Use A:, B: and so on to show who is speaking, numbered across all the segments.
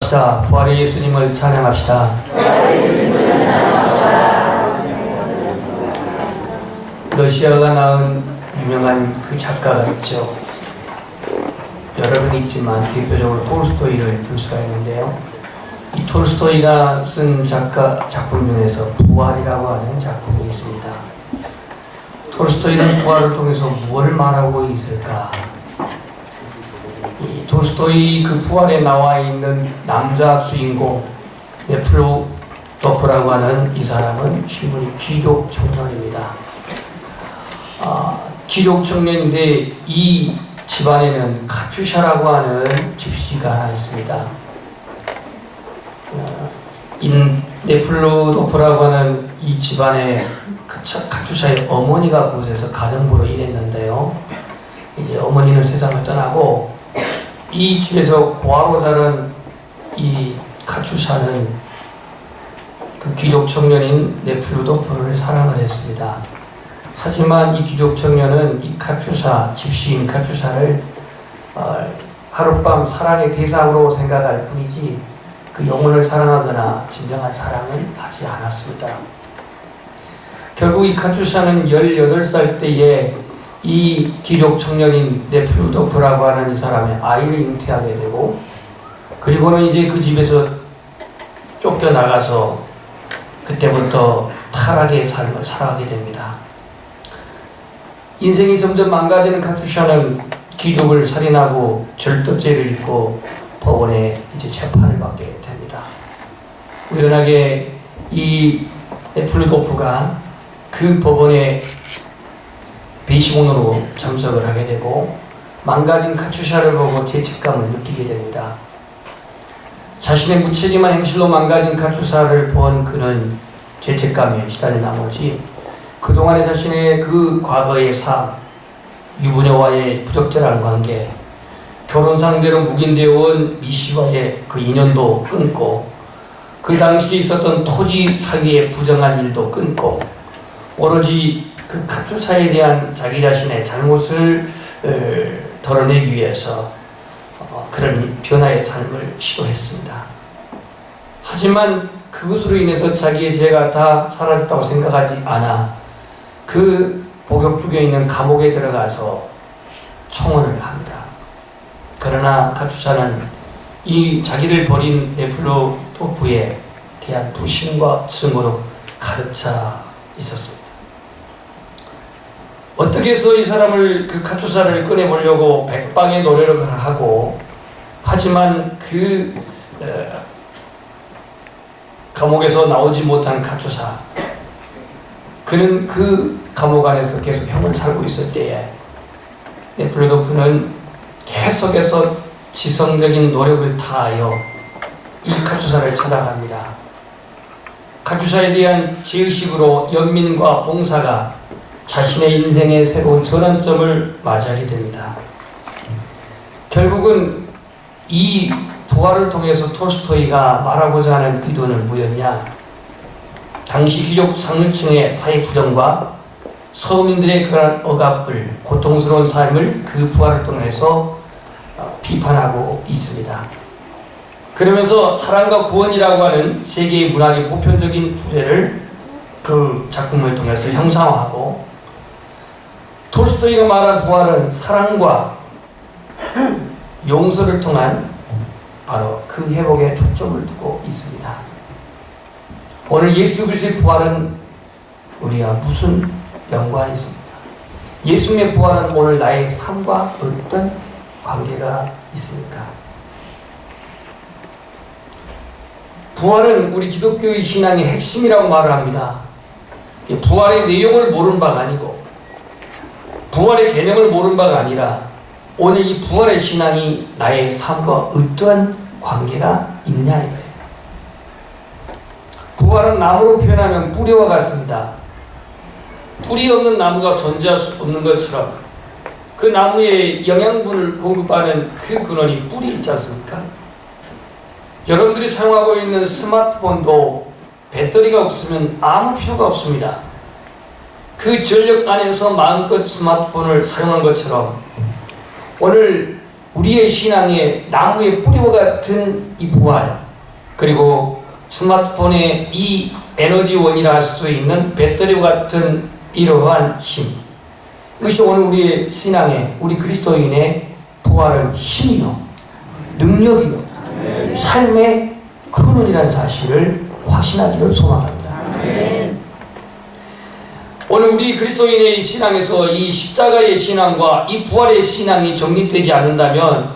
A: 기도합시다. 부활의 예수님을 찬양합시다. 러시아가 낳은 유명한 그 작가가 있죠. 여러 명 있지만 대표적으로 톨스토이를 들 수가 있는데요. 이 톨스토이가 쓴 작품 중에서 부활이라고 하는 작품이 있습니다. 톨스토이는 부활을 통해서 무엇을 말하고 있을까? 이 톨스토이 그 부활에 나와 있는 남자 주인공 네플로도프라고 하는 이 사람은 신분이 귀족 청년입니다. 귀족 청년인데 이 집안에는 카투샤라고 하는 집시가 하나 있습니다. 이 네플로도프라고 하는 이 집안의 카투샤의 어머니가 그곳에서 가정부로 일했는데요. 이제 어머니는 세상을 떠나고 이 집에서 고아로 자란 이 카투샤는 그 귀족 청년인 네플로도프를 사랑을 했습니다. 하지만 이 귀족 청년은 이 카투샤, 집시인 카투샤를 하룻밤 사랑의 대상으로 생각할 뿐이지 그 영혼을 사랑하거나 진정한 사랑은 하지 않았습니다. 결국 이 카투샤는 18살 때에 이 귀족 청년인 네플로도프라고 하는 이 사람의 아이를 잉태하게 되고, 그리고는 이제 그 집에서 쫓겨나가서 그때부터 타락의 삶을 살아가게 됩니다. 인생이 점점 망가지는 카투샤는 귀족을 살인하고 절도죄를 짓고 법원에 이제 재판을 받게 됩니다. 우연하게 이 네플로도프가 그 법원에 배심원으로 참석을 하게 되고 망가진 카투샤를 보고 죄책감을 느끼게 됩니다. 자신의 무책임한 행실로 망가진 카투샤를 본 그는 죄책감에 시달린 나머지 그동안의 자신의 그 과거의 삶, 유부녀와의 부적절한 관계, 결혼 상대로 묵인되어 온 미씨와의 그 인연도 끊고 그 당시 있었던 토지 사기의 부정한 일도 끊고 오로지 그 카투샤에 대한 자기 자신의 잘못을 덜어내기 위해서 그런 변화의 삶을 시도했습니다. 하지만 그것으로 인해서 자기의 죄가 다 사라졌다고 생각하지 않아 그 복역 중에 있는 감옥에 들어가서 청혼을 합니다. 그러나 카투샤는 이 자기를 버린 네플로도프에 대한 불신과 증오로 가득 차 있었습니다. 어떻게 해서 이 사람을 그 카투샤를 꺼내보려고 백방의 노력을 하고 하지만 그 감옥에서 나오지 못한 카투샤, 그는 그 감옥 안에서 계속 형을 살고 있을 때에 네플로도프는 계속해서 지성적인 노력을 다하여 이 카투샤를 찾아갑니다. 카투샤에 대한 죄의식으로 연민과 봉사가 자신의 인생의 새로운 전환점을 맞이하게 됩니다. 결국은 이 부활을 통해서 톨스토이가 말하고자 하는 의도는 뭐였냐? 당시 귀족 상류층의 사회 부정과 서민들의 그런 억압을, 고통스러운 삶을 그 부활을 통해서 비판하고 있습니다. 그러면서 사랑과 구원이라고 하는 세계의 문학의 보편적인 주제를 그 작품을 통해서 형상화하고, 톨스토이가 말한 부활은 사랑과 용서를 통한 바로 그 회복에 초점을 두고 있습니다. 오늘 예수 그리스도의 부활은 우리와 무슨 연관이 있습니까? 예수님의 부활은 오늘 나의 삶과 어떤 관계가 있습니까? 부활은 우리 기독교의 신앙의 핵심이라고 말을 합니다. 부활의 내용을 모르는 바가 아니고 부활의 개념을 모르는 바가 아니라 오늘 이 부활의 신앙이 나의 삶과 어떠한 관계가 있느냐 이거예요. 부활은 나무로 표현하면 뿌리와 같습니다. 뿌리 없는 나무가 존재할 수 없는 것처럼 그 나무에 영양분을 공급하는 그 근원이 뿌리 있지 않습니까? 여러분들이 사용하고 있는 스마트폰도 배터리가 없으면 아무 필요가 없습니다. 그 전력 안에서 마음껏 스마트폰을 사용한 것처럼 오늘 우리의 신앙의 나무의 뿌리와 같은 이 부활, 그리고 스마트폰의 이 에너지원이라 할 수 있는 배터리와 같은 이러한 힘, 이것이 오늘 우리의 신앙의, 우리 그리스도인의 부활은 힘이요, 능력이요, 삶의 근원이라는 사실을 확신하기를 소망합니다. 오늘 우리 그리스도인의 신앙에서 이 십자가의 신앙과 이 부활의 신앙이 정립되지 않는다면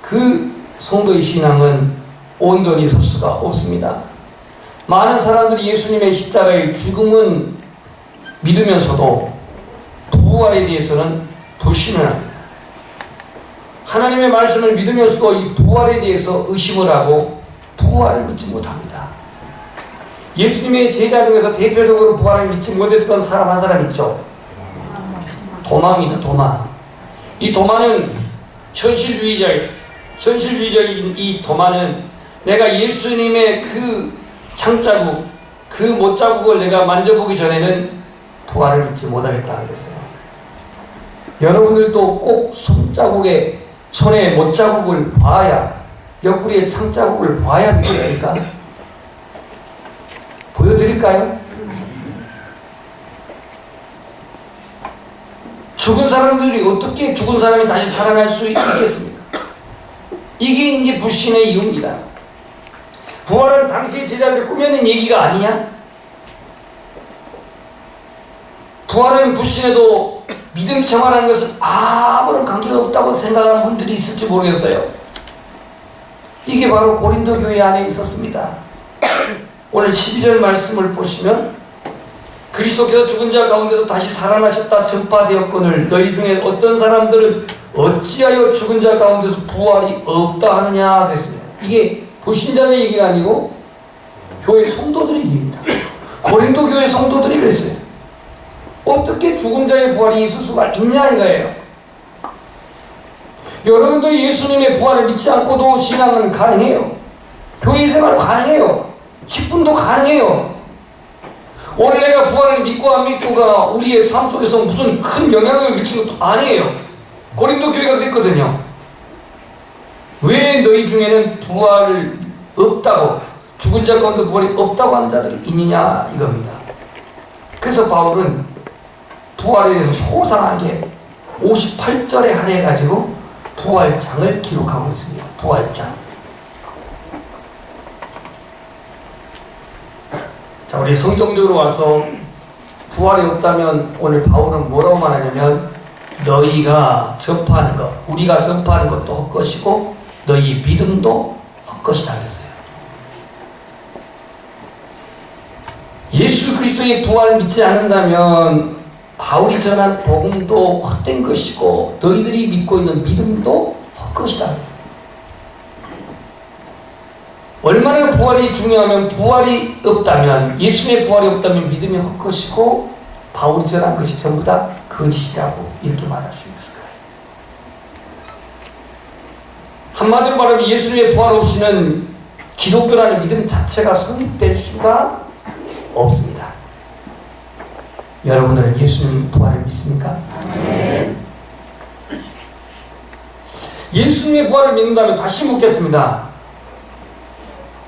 A: 그 성도의 신앙은 온전히 설 수가 없습니다. 많은 사람들이 예수님의 십자가의 죽음은 믿으면서도 부활에 대해서는 불신을 합니다. 하나님의 말씀을 믿으면서도 이 부활에 대해서 의심을 하고 부활을 믿지 못합니다. 예수님의 제자 중에서 대표적으로 부활을 믿지 못했던 사람 한 사람 있죠. 도마입니다. 도마. 이 도마는 현실주의자인 이 도마는 내가 예수님의 그 창자국, 그 못자국을 내가 만져보기 전에는 부활을 믿지 못하겠다 그랬어요. 여러분들도 꼭 손에 못자국을 봐야, 옆구리에 창자국을 봐야 믿겠습니까? 보여드릴까요? 죽은 사람들이 어떻게 죽은 사람이 다시 살아날 수 있겠습니까? 이게 이제 불신의 이유입니다. 부활은 당시 제자들이 꾸며낸 얘기가 아니냐? 부활은 불신에도 믿음 생활하는 것은 아무런 관계가 없다고 생각하는 분들이 있을지 모르겠어요. 이게 바로 고린도 교회 안에 있었습니다. 오늘 12절 말씀을 보시면 그리스도께서 죽은 자 가운데서 다시 살아나셨다 전파되었거늘 너희 중에 어떤 사람들은 어찌하여 죽은 자 가운데서 부활이 없다 하느냐 그랬습니다. 이게 불신자의 얘기가 아니고 교회 성도들의 얘기입니다. 고린도 교회 성도들이 그랬어요. 어떻게 죽은 자의 부활이 있을 수가 있냐 이거예요. 여러분들이 예수님의 부활을 믿지 않고도 신앙은 가능해요. 교회 생활 가능해요. 직분도 가능해요. 오늘 내가 부활을 믿고 안 믿고가 우리의 삶 속에서 무슨 큰 영향을 미치는 것도 아니에요. 고린도 교회가 그랬거든요. 왜 너희 중에는 부활을 없다고, 죽은 자 가운데 부활이 없다고 하는 자들이 있느냐 이겁니다. 그래서 바울은 부활에 대해서 소상하게 58절에 한해가지고 부활장을 기록하고 있습니다. 부활장. 자, 우리 성경적으로 와서 부활이 없다면 오늘 바울은 뭐라고 말하냐면 너희가 접하는 것, 우리가 접하는 것도 헛것이고 너희 믿음도 헛것이다 그랬어요. 예수 그리스도의 부활을 믿지 않는다면 바울이 전한 복음도 헛된 것이고 너희들이 믿고 있는 믿음도 헛것이다. 얼마나 부활이 중요하면 부활이 없다면, 예수님의 부활이 없다면 믿음이 헛것이고 바울이 전한 것이 전부 다 거짓이라고 이렇게 말할 수 있을 거예요. 한마디로 말하면 예수님의 부활 없이는 기독교라는 믿음 자체가 성립될 수가 없습니다. 여러분들은 예수님 부활을 믿습니까? 네. 예수님의 부활을 믿는다면 다시 묻겠습니다.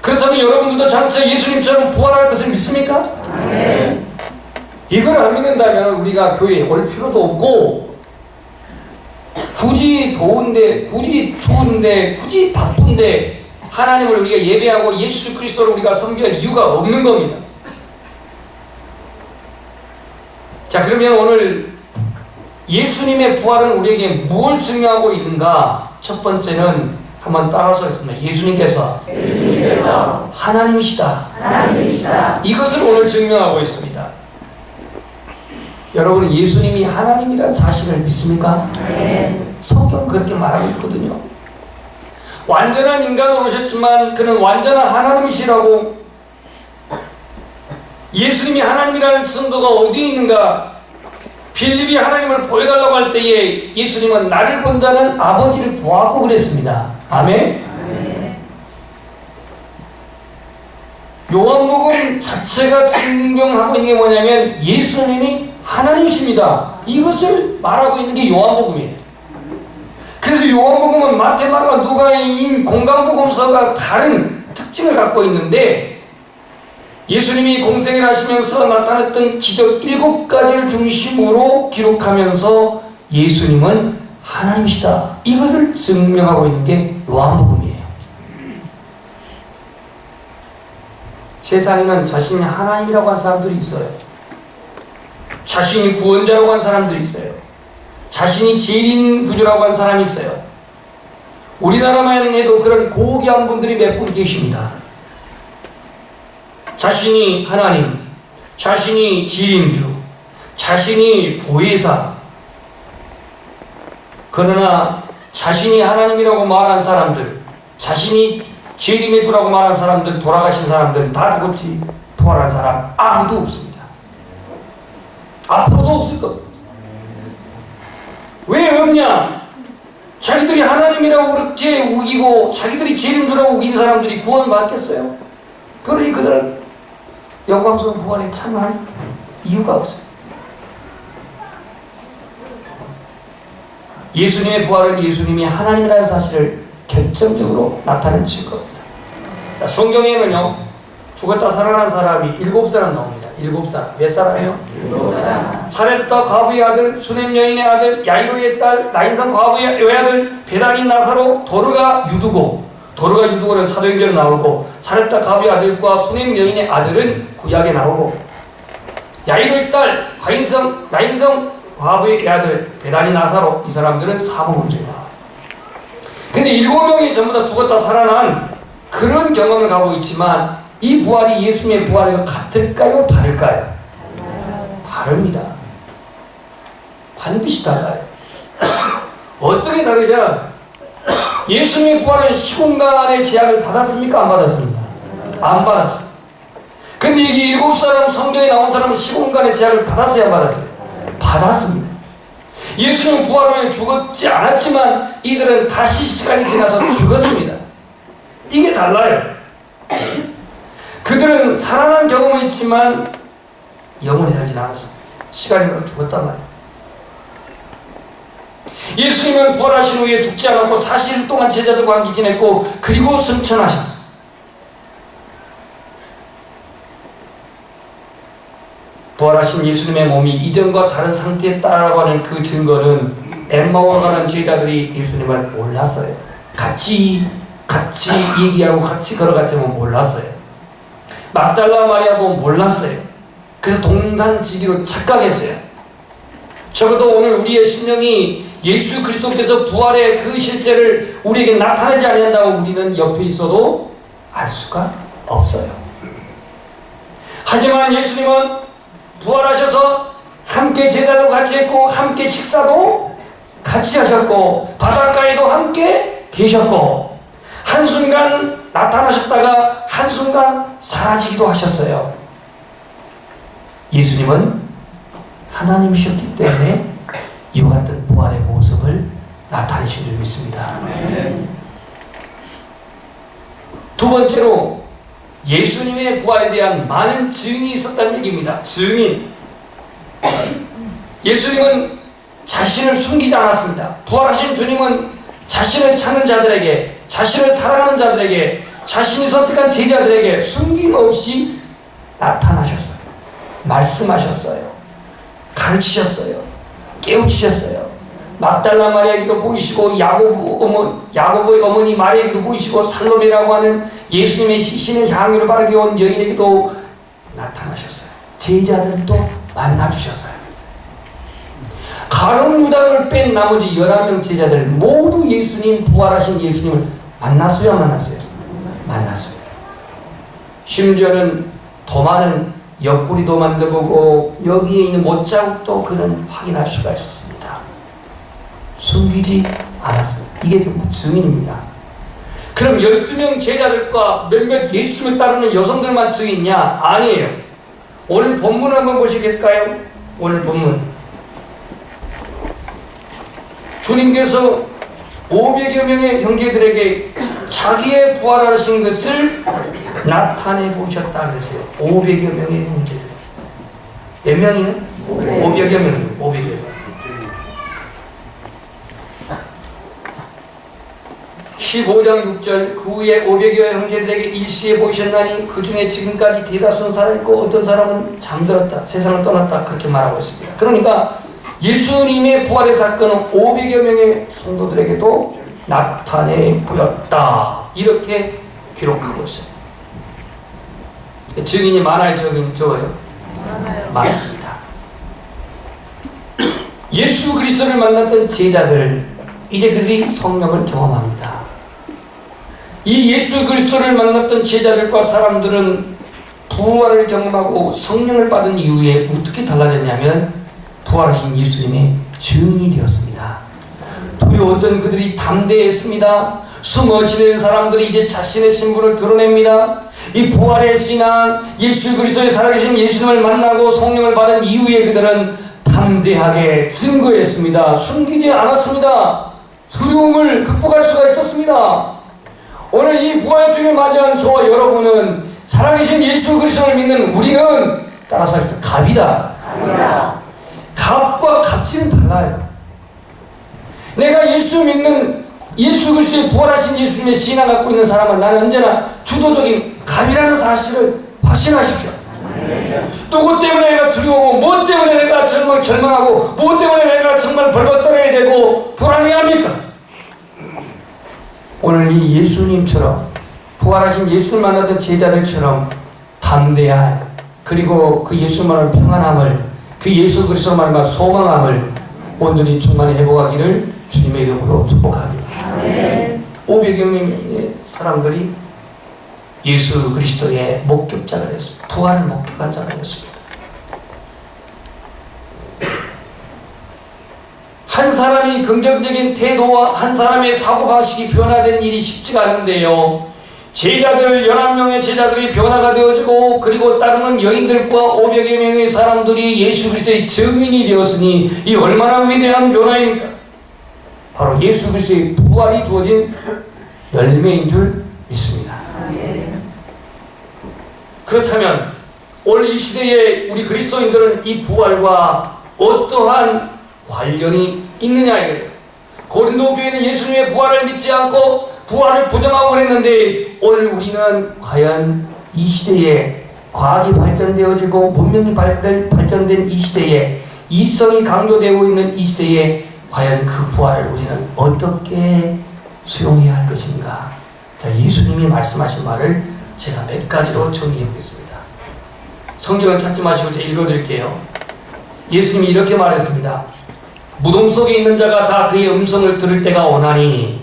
A: 그렇다면 여러분들도 장차 예수님처럼 부활할 것을 믿습니까? 네. 이걸 안 믿는다면 우리가 교회에 올 필요도 없고 굳이 더운데, 굳이 추운데, 굳이 바쁜데 하나님을 우리가 예배하고 예수 그리스도를 우리가 섬기는 이유가 없는 겁니다. 자, 그러면 오늘 예수님의 부활은 우리에게 뭘 증명하고 있는가? 첫 번째는 한번 따라서 했습니다. 예수님께서 하나님이시다. 이것을 오늘 증명하고 있습니다. 여러분, 예수님이 하나님이라는 사실을 믿습니까? 네. 성경은 그렇게 말하고 있거든요. 완전한 인간으로 오셨지만 그는 완전한 하나님이시라고. 예수님이 하나님이라는 증거가 어디 있는가? 빌립이 하나님을 보여달라고 할 때에 예수님은 나를 본 자는 아버지를 보았고 그랬습니다. 아멘? 요한복음 자체가 증명하고 있는 게 뭐냐면 예수님이 하나님이십니다. 이것을 말하고 있는 게 요한복음이에요. 그래서 그래서 요한복음은 마태, 마가, 누가인 공간복음서가 다른 특징을 갖고 있는데 예수님이 공생을 하시면서 나타났던 기적 7가지를 중심으로 기록하면서 예수님은 하나님이시다, 이것을 증명하고 있는 게 요한복음이에요. 세상에는 자신이 하나님이라고 하는 사람들이 있어요. 자신이 구원자라고 하는 사람들이 있어요. 자신이 제일인 구주라고 하는 사람이 있어요. 우리나라만 해도 그런 고귀한 분들이 몇 분 계십니다. 자신이 하나님, 자신이 제일인주, 자신이 보혜사. 그러나 자신이 하나님이라고 말한 사람들, 자신이 제일임의 주라고 말한 사람들, 돌아가신 사람들 다 죽었지 부활한 사람 아무도 없습니다. 앞으로도 없을 겁니다. 왜 없냐? 자기들이 하나님이라고 그렇게 우기고 자기들이 제일인주라고 우기는 사람들이 구원 받겠어요? 그러니 그들은 영광스러운 부활에 참여할 이유가 없어요. 예수님의 부활은 예수님이 하나님이라는 사실을 결정적으로 나타낸 증거입니다. 성경에는요, 죽었다 살아난 사람이 7사람 나옵니다. 7사람. 몇 사람이요? 7사람. 사렙다 과부의 아들, 수넴 여인의 아들, 야이로의 딸, 나인성 과부의 외아들, 베다니 나사로, 도르가 유두고. 도르가 유두고는 사도행전에 나오고, 사렙다 과부의 아들과 수넴 여인의 아들은 구약에 나오고, 야이로의 딸, 나인성 과부의 아들, 베다니 나사로, 이 사람들은 사복음서에 나와요. 근데 7명이 전부 다 죽었다 살아난 그런 경험을 가고 있지만 이 부활이 예수님의 부활과 같을까요? 다를까요? 다릅니다. 반드시 달라요. 어떻게 다르냐? 예수님의 부활은 시공간의 제약을 받았습니까? 안 받았습니까? 안 받았어요. 근데 이게 7사람 성경에 나온 사람은 시공간의 제약을 받았어요? 안 받았어요? 받았습니다. 예수님은 부활 후에 죽었지 않았지만 이들은 다시 시간이 지나서 죽었습니다. 이게 달라요. 그들은 살아난 경험은 있지만 영원히 살진 않았어요. 시간이 지나서 죽었단 말이에요. 예수님은 부활하신 후에 죽지 않았고 40일 동안 제자들과 함께 지냈고 그리고 승천하셨어요. 부활하신 예수님의 몸이 이전과 다른 상태에 있다라고 하는 그 증거는 엠마오에 가는 제자들이 예수님을 몰랐어요. 같이 얘기하고 같이 걸어갔지만 몰랐어요. 막달라 마리아도 몰랐어요. 그래서 동산지기로 착각했어요. 적어도 오늘 우리의 심령이 예수 그리스도께서 부활의 그 실제를 우리에게 나타내지 않는다고 우리는 옆에 있어도 알 수가 없어요. 하지만 예수님은 부활하셔서 함께 제자도 같이 했고 함께 식사도 같이 하셨고 바닷가에도 함께 계셨고 한순간 나타나셨다가 한순간 사라지기도 하셨어요. 예수님은 하나님이셨기 때문에 이와 같은 부활의 모습을 나타내신 줄 믿습니다. 두 번째로 예수님의 부활에 대한 많은 증인이 있었다는 얘기입니다. 증인. 예수님은 자신을 숨기지 않았습니다. 부활하신 주님은 자신을 찾는 자들에게, 자신을 사랑하는 자들에게, 자신이 선택한 제자들에게 숨김없이 나타나셨어요. 말씀하셨어요. 가르치셨어요. 깨우치셨어요. 막달라 마리아에게도 보이시고 야고보의 어머니 마리아에게도 보이시고 살로메라고 하는 예수님의 시신의 향유를 바르게 온 여인에게도 나타나셨어요. 제자들도 만나주셨어요. 가룟 유다를 뺀 나머지 11명 제자들 모두 예수님, 부활하신 예수님을 만났어요? 안 만났어요? 만났습니다. 심지어는 도마는 옆구리도 만져보고 여기에 있는 못자국도 그는 확인할 수가 있었습니다. 숨기지 않았어요. 이게 증인입니다. 그럼 12명 제자들과 몇몇 예수님을 따르는 여성들만 증인이냐? 아니에요. 오늘 본문 한번 보시겠까요? 오늘 본문. 주님께서 500여 명의 형제들에게 자기의 부활하신 것을 나타내 보셨다 그랬어요. 500여 명의 형제들. 몇 명이요? 500여 명이요. 500여 명. 15장 6절 그 후에 500여 형제들에게 일시에 보이셨나니 그 중에 지금까지 대다수는 살아있고 어떤 사람은 잠들었다 세상을 떠났다 그렇게 말하고 있습니다. 그러니까 예수님의 부활의 사건은 500여 명의 성도들에게도 나타내 보였다 이렇게 기록하고 있어요. 증인이 많아요 적어요? 많습니다. 예수 그리스도를 만났던 제자들 이제 그들이 성령을 경험합니다. 이 예수 그리스도를 만났던 제자들과 사람들은 부활을 경험하고 성령을 받은 이후에 어떻게 달라졌냐면 부활하신 예수님의 증인이 되었습니다. 두려웠던 그들이 담대했습니다. 숨어 지내는 사람들이 이제 자신의 신분을 드러냅니다. 이 부활의 신앙 예수 그리스도의 살아계신 예수님을 만나고 성령을 받은 이후에 그들은 담대하게 증거했습니다. 숨기지 않았습니다. 두려움을 극복할 수가 있었습니다. 오늘 이 부활 주일을 맞이한 저와 여러분은 살아계신 예수 그리스도를 믿는 우리는 따라서 갑이다. 갑과 갑질은 달라요. 내가 예수 믿는 예수 그리스도의 부활하신 예수님의 신앙 갖고 있는 사람은 나는 언제나 주도적인 갑이라는 사실을 확신하십시오. 누구 때문에 내가 두려워하고 무엇 때문에 내가 정말 절망하고 무엇 때문에 내가 정말 벌벌 떨어야 되고 불안해야 합니까? 오늘 이 예수님처럼 부활하신 예수를 만나던 제자들처럼 담대한 그리고 그 예수만을 평안함을 그 예수 그리스도만을 소망함을 온전히 충만히 회복하기를 주님의 이름으로 축복합니다. 500여 명의 사람들이 예수 그리스도의 목격자가 되었습니다. 부활을 목격한 자가 되었습니다. 한 사람이 긍정적인 태도와 한 사람의 사고방식이 변화된 일이 쉽지가 않은데요. 제자들 11명의 제자들이 변화가 되어지고 그리고 따르는 여인들과 500여 명의 사람들이 예수 그리스도의 증인이 되었으니 이 얼마나 위대한 변화입니까? 바로 예수 그리스도의 부활이 주어진 열매인 줄 믿습니다. 그렇다면 오늘 이 시대에 우리 그리스도인들은 이 부활과 어떠한 관련이 있느냐 이거예요. 고린도 교회는 예수님의 부활을 믿지 않고 부활을 부정하고 그랬는데 오늘 우리는 과연 이 시대에 과학이 발전되어지고 문명이 발전된 이 시대에 이성이 강조되고 있는 이 시대에 과연 그 부활을 우리는 어떻게 수용해야 할 것인가? 자, 예수님이 말씀하신 말을 제가 몇 가지로 정리해 보겠습니다. 성경은 찾지 마시고 제가 읽어드릴게요. 예수님이 이렇게 말했습니다. 무덤 속에 있는 자가 다 그의 음성을 들을 때가 오나니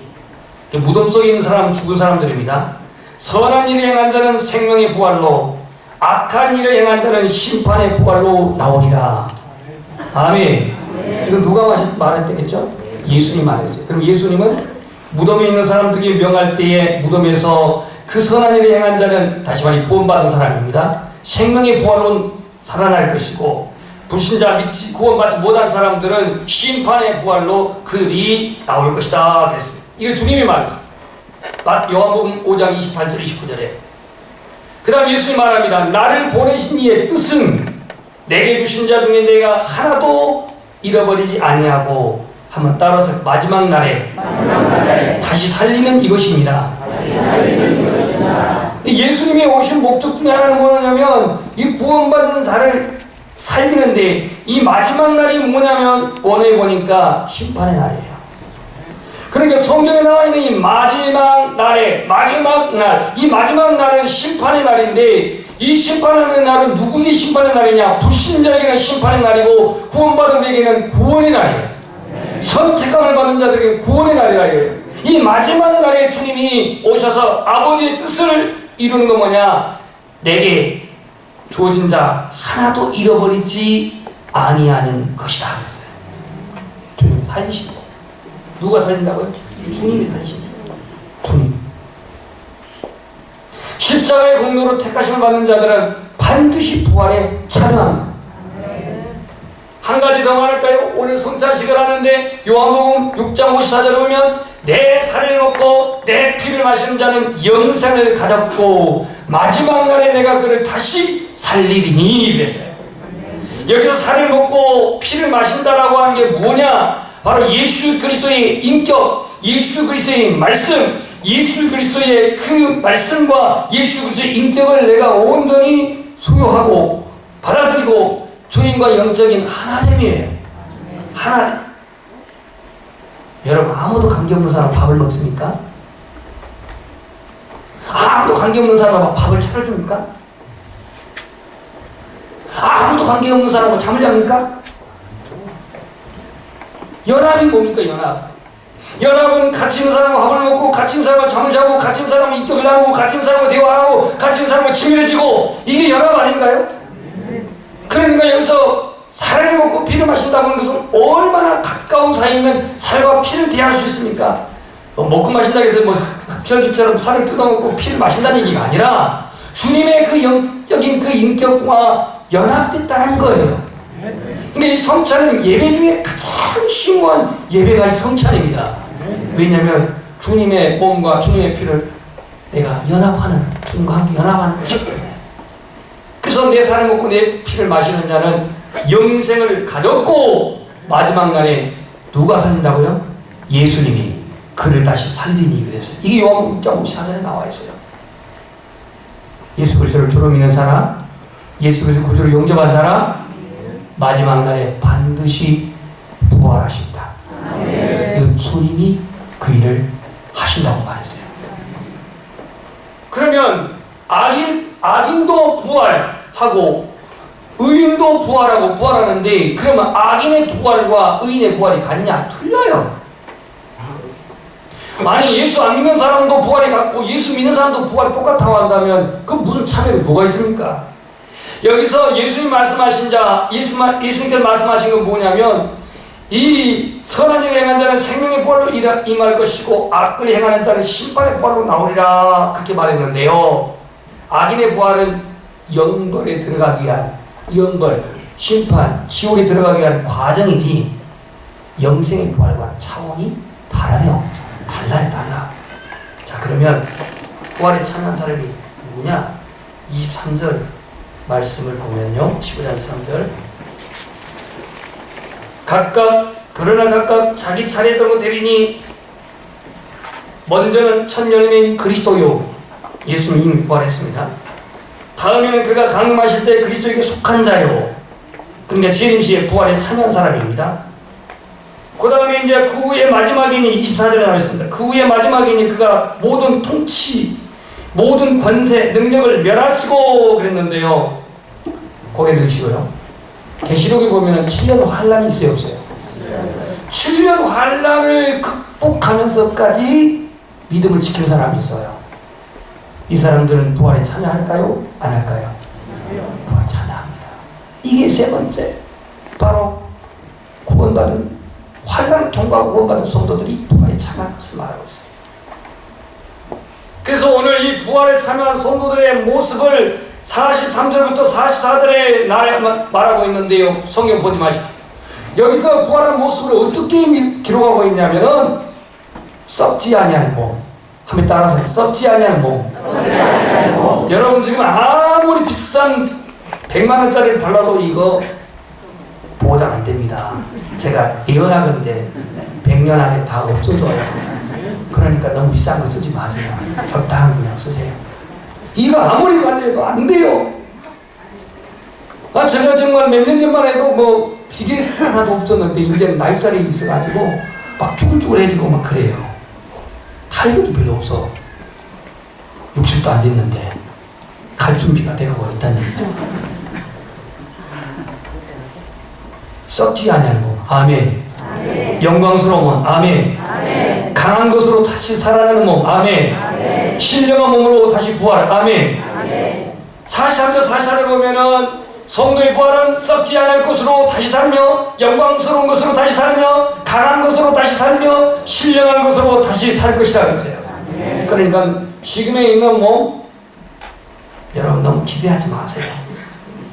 A: 무덤 속에 있는 사람은 죽은 사람들입니다. 선한 일을 행한 자는 생명의 부활로 악한 일을 행한 자는 심판의 부활로 나오리라. 아멘. 이건 누가 말했겠죠? 예수님 말했어요. 그럼 예수님은 무덤에 있는 사람들이 명할 때에 무덤에서 그 선한 일을 행한 자는 다시 말해 구원받은 사람입니다. 생명의 부활로 살아날 것이고 불신자 믿지 구원받지 못한 사람들은 심판의 부활로 그들이 나올 것이다 그랬습니다. 이거 주님이 말했어요. 요한복음 5장 28절 29절에 그 다음 예수님이 말합니다. 나를 보내신 이의 뜻은 내게 주신 자 중에 내가 하나도 잃어버리지 아니하고 한번 따라서 마지막 날에 다시 살리는 이것입니다. 예수님이 오신 목적 중에 하나는 뭐냐면 이 구원받은 자를 살리는데 이 마지막 날이 뭐냐면 오늘 보니까 심판의 날이에요. 그러니까 성경에 나와 있는 이 마지막 날에 마지막 날, 이 마지막 날은 심판의 날인데 이 심판의 날은 누구에게 심판의 날이냐? 불신자에게는 심판의 날이고 구원받은 자에게는 구원의 날이에요. 선택함을 받은 자들에게 구원의 날이라 이거예요. 이 마지막 날에 주님이 오셔서 아버지의 뜻을 이루는 건 뭐냐? 내게 주어진 자 하나도 잃어버리지 아니하는 것이다 그랬어요. 주님이 살리신다. 누가 살린다고요? 주님이 살리신다. 주님. 십자가의 공로로 택하심을 받는 자들은 반드시 부활에 참여합니다. 한 가지 더 말할까요? 오늘 성찬식을 하는데 요한복음 6장 54절에 보면 내 살을 먹고 내 피를 마시는 자는 영생을 가졌고 마지막 날에 내가 그를 다시 살리리니 그랬어요. 여기서 살을 먹고 피를 마신다라고 하는 게 뭐냐? 바로 예수 그리스도의 인격, 예수 그리스도의 말씀, 예수 그리스도의 그 말씀과 예수 그리스도의 인격을 내가 온전히 소유하고 받아들이고 주님과 영적인 하나됨이에요. 하나님. 여러분, 아무도 관계없는 사람 밥을 먹습니까? 아무도 관계없는 사람하고 밥을 차려줍니까? 아무도 관계없는 사람하고 잠을 잡니까? 연합이 뭡니까, 연합? 연합은 같이 있는 사람과 밥을 먹고, 같이 있는 사람과 잠을 자고, 같이 있는 사람과 인격을 나누고, 같이 있는 사람과 대화하고, 같이 있는 사람과 친밀해지고, 이게 연합 아닌가요? 그러니까 여기서 살을 먹고 피를 마신다는 것은 얼마나 가까운 사이면 살과 피를 대할 수 있습니까? 먹고 마신다고 해서 흡혈귀처럼 살을 뜯어먹고 피를 마신다는 얘기가 아니라 주님의 그 영적인 그 인격과 연합됐다는 거예요. 근데 이 성찬은 예배 중에 가장 중요한 예배가 이 성찬입니다. 왜냐하면 주님의 몸과 주님의 피를 내가 연합하는, 주님과 함께 연합하는 것이기 때문에. 그래서 내 살을 먹고 내 피를 마시는 자는 영생을 가졌고 마지막 날에 누가 살린다고요? 예수님이 그를 다시 살리니 그래서 이게 요한복음 6장 54절에 나와 있어요. 예수 그리스도를 주로 믿는 사람, 예수 그리스도 구주로 영접한 사람 마지막 날에 반드시 부활하십니다. 이건 주님이 그 일을 하신다고 말했어요. 그러면 악인도 부활하고 의인도 부활하고 부활하는데 그러면 악인의 부활과 의인의 부활이 같냐? 틀려요. 아니 예수 안 믿는 사람도 부활이 같고 예수 믿는 사람도 부활이 똑같다고 한다면 그 무슨 차별이 뭐가 있습니까? 여기서 예수님 말씀하신 자, 예수님께서 말씀하신 건 뭐냐면 이 선한 일을 행하는 자는 생명의 부활로 임할 것이고 악을 행하는 자는 심판의 부활로 나오리라 그렇게 말했는데요. 악인의 부활은 영벌에 들어가기 위한 영벌, 심판, 지옥에 들어가기 위한 과정이지 영생의 부활과 차원이 달라요. 달라. 자, 그러면 부활에 참여한 사람이 누구냐? 23절 말씀을 보면요. 15장 23절 그러나 각각 자기 차례대로 되리니 먼저는 첫 열매인 그리스도요. 예수님이 이미 부활했습니다. 다음에는 그가 강림하실 때 그리스도에게 속한 자요. 그러니까 재림시에 부활에 참여한 사람입니다. 그 다음에 이제 그 후에 마지막이니 24절에 나와있습니다. 그 후에 마지막이니 그가 모든 통치, 모든 권세, 능력을 멸하시고 그랬는데요. 거기에 넣으시고요. 계시록에 보면 7년 환란이 있어요, 없어요? 7년 환란을 극복하면서까지 믿음을 지킨 사람이 있어요. 이 사람들은 부활에 참여할까요? 안 할까요? 부활에 참여합니다. 이게 세 번째, 바로 구원받은 환란을 통과하고 구원받은 성도들이 부활에 참여할 것을 말하고 있어요. 그래서 오늘 이 부활에 참여한 성도들의 모습을 43절부터 44절에 말하고 있는데요. 성경 보지 마십시오. 여기서 부활한 모습을 어떻게 기록하고 있냐면은 썩지 아니하는 몸. 한번 따라서 썩지 아니하는 몸. 여러분 지금 아무리 비싼 100만 원짜리를 발라도 이거 보장 안 됩니다. 제가 예언하건데 100년 안에 다 없어져요. 그러니까 너무 비싼 거 쓰지 마세요. 적당한 거 그냥 쓰세요. 이거 아무리 관리해도 안 돼요. 제가 정말 몇 년 전만 해도 뭐 기계 하나도 없었는데 이제는 나이살이 있어가지고 막 쭈글쭈글해지고 막 그래요. 탄력이 별로 없어. 60도 안 됐는데 갈 준비가 되고 있다는 얘기죠. 썩지 아니하는 거. 아멘. 영광스러운 몸. 아멘. 강한 것으로 다시 살아나는 몸. 아멘. 신령한 몸으로 다시 부활. 아멘. 43절 44절 보면은 성도의 부활은 썩지 않을 것으로 다시 살며 영광스러운 것으로 다시 살며 강한 것으로 다시 살며 신령한 것으로 다시 살 것이라 그랬어요. 그러니까 지금에 있는 몸 여러분 너무 기대하지 마세요.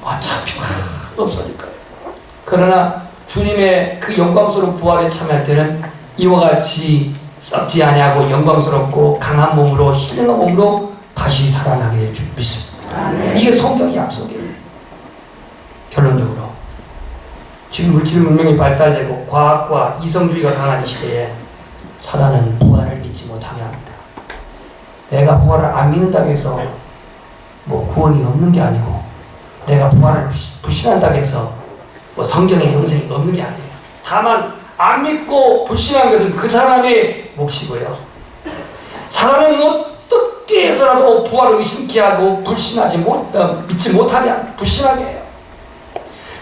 A: 어차피 없으니까. 그러나 주님의 그 영광스러운 부활에 참여할 때는 이와 같이 썩지 아니하고 영광스럽고 강한 몸으로 신령한 몸으로 다시 살아나게 될 줄 믿습니다. 이게 성경의 약속이에요. 결론적으로 지금 물질 문명이 발달되고 과학과 이성주의가 강한 이 시대에 사단은 부활을 믿지 못하게 합니다. 내가 부활을 안 믿는다고 해서 뭐 구원이 없는 게 아니고, 내가 부활을 불신한다고 해서 뭐 성경에 영생이 없는 게 아니에요. 다만 안 믿고 불신한 것은 그 사람의 몫이고요. 사람은 어떻게 해서라도 부활을 의심케 하고 믿지 못하게, 불신하게 해요.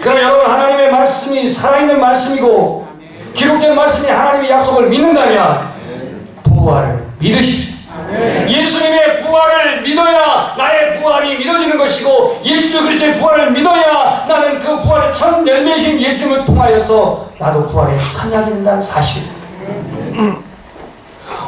A: 그러나 여러분, 하나님의 말씀이 살아있는 말씀이고 기록된 말씀이 하나님의 약속을 믿는다면 부활을 믿으십시오. 예수님의 부활을 믿어야 나의 부활이 믿어지는 것이고, 예수 그리스도의 부활을 믿어야 나는 그 부활의 첫 열매이신 예수님을 통하여서 나도 부활에 참여하게 된다는 사실.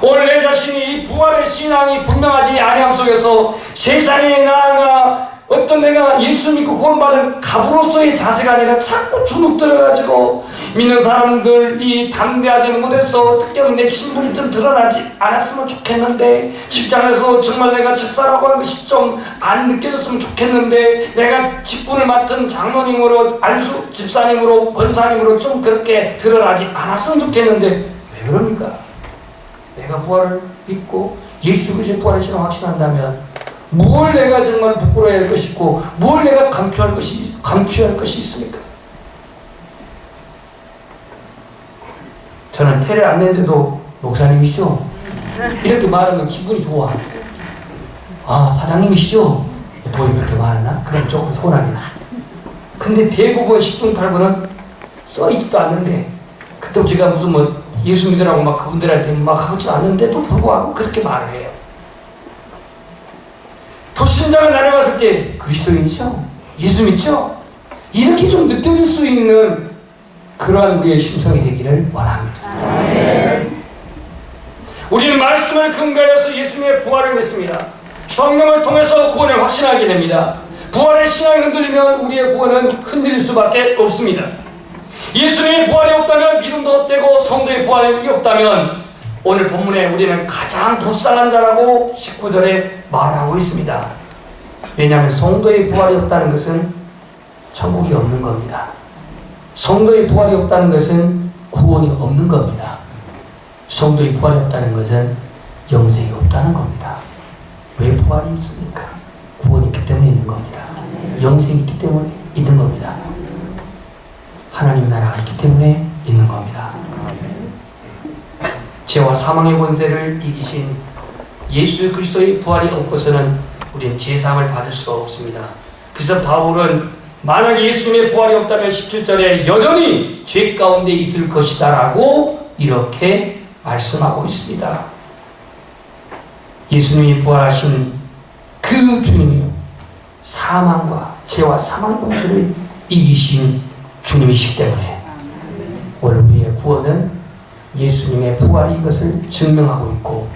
A: 오늘 내 자신이 이 부활의 신앙이 분명하지 아니함 속에서 세상에 나아가 어떤 내가 예수 믿고 구원받은 갑으로서의 자세가 아니라 자꾸 주눅 들어가지고 믿는 사람들이 담대하지 못해서 특별히 내 신분이 좀 드러나지 않았으면 좋겠는데, 직장에서 정말 내가 집사라고 하는 것이 좀 안 느껴졌으면 좋겠는데, 내가 직분을 맡은 장로님으로, 집사님으로, 권사님으로 좀 그렇게 드러나지 않았으면 좋겠는데, 왜 그럽니까? 내가 부활을 믿고 예수 그리스도의 부활의 신앙을 확신한다면 뭘 내가 정말 부끄러워야 할 것이 있고, 뭘 내가 감추할 것이 있습니까? 저는 테레 안 냈는데도 목사님이시죠? 이렇게 말하면 기분이 좋아. 아, 사장님이시죠? 돈이 그렇게 많았나? 그럼 조금 서운하겠다. 근데 대부분 10중 8구는 써있지도 않는데, 그때 제가 무슨 뭐 예수 믿으라고 막 그분들한테 막 하지 않는데도 불구하고 그렇게 말을 해요. 불신자가 나를 봤을 때 그리스도인이죠? 예수 믿죠? 이렇게 좀 느껴질 수 있는 그러한 우리의 심성이 되기를 원합니다. 우리는 말씀을 근거해서 예수님의 부활을 믿습니다. 성령을 통해서 구원을 확신하게 됩니다. 부활의 신앙이 흔들리면 우리의 구원은 흔들릴 수밖에 없습니다. 예수님의 부활이 없다면 믿음도 없되고 성도의 부활이 없다면 오늘 본문에 우리는 가장 불쌍한 자라고 19절에 말하고 있습니다. 왜냐하면 성도의 부활이 없다는 것은 천국이 없는 겁니다. 성도의 부활이 없다는 것은 구원이 없는 겁니다. 성도의 부활이 없다는 것은 영생이 없다는 겁니다. 왜 부활이 있습니까? 구원이 있기 때문에 있는 겁니다. 영생이 있기 때문에 있는 겁니다. 하나님 나라가 있기 때문에 있는 겁니다. 죄와 사망의 권세를 이기신 예수 그리스도의 부활이 없고서는 우리는 제사함을 받을 수가 없습니다. 그래서 바울은 만약에 예수님의 부활이 없다면 17절에 여전히 죄 가운데 있을 것이다 라고 이렇게 말씀하고 있습니다. 예수님이 부활하신 그 주님이요, 사망과 죄와 사망의 권세를 이기신 주님이시기 때문에 오늘 우리의 구원은 예수님의 부활이 이것을 증명하고 있고,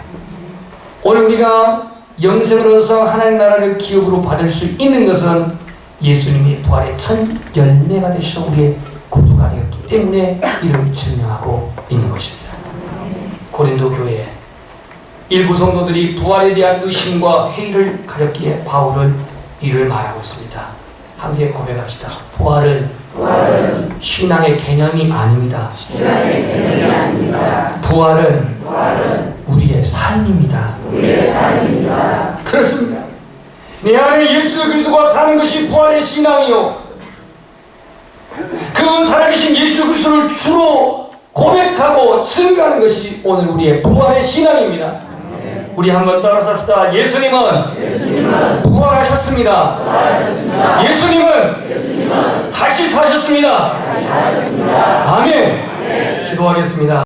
A: 오늘 우리가 영생을 얻어서 하나님 나라를 기업으로 받을 수 있는 것은 예수님이 부활의 첫 열매가 되셔서 우리의 구주가 되었기 때문에 이를 증명하고 있는 것입니다. 고린도 교회 일부 성도들이 부활에 대한 의심과 회의를 가졌기에 바울은 이를 말하고 있습니다. 함께 고백합시다. 부활은 신앙의 개념이 아닙니다. 부활은 우리의 삶입니다. 그렇습니다. 내 안에 예수 그리스도가 사는 것이 부활의 신앙이요, 그 살아계신 예수 그리스도를 주로 고백하고 증거하는 것이 오늘 우리의 부활의 신앙입니다. 우리 한번 따라서 합시다. 예수님은 부활하셨습니다. 예수님은 다시 사셨습니다. 아멘. 기도하겠습니다.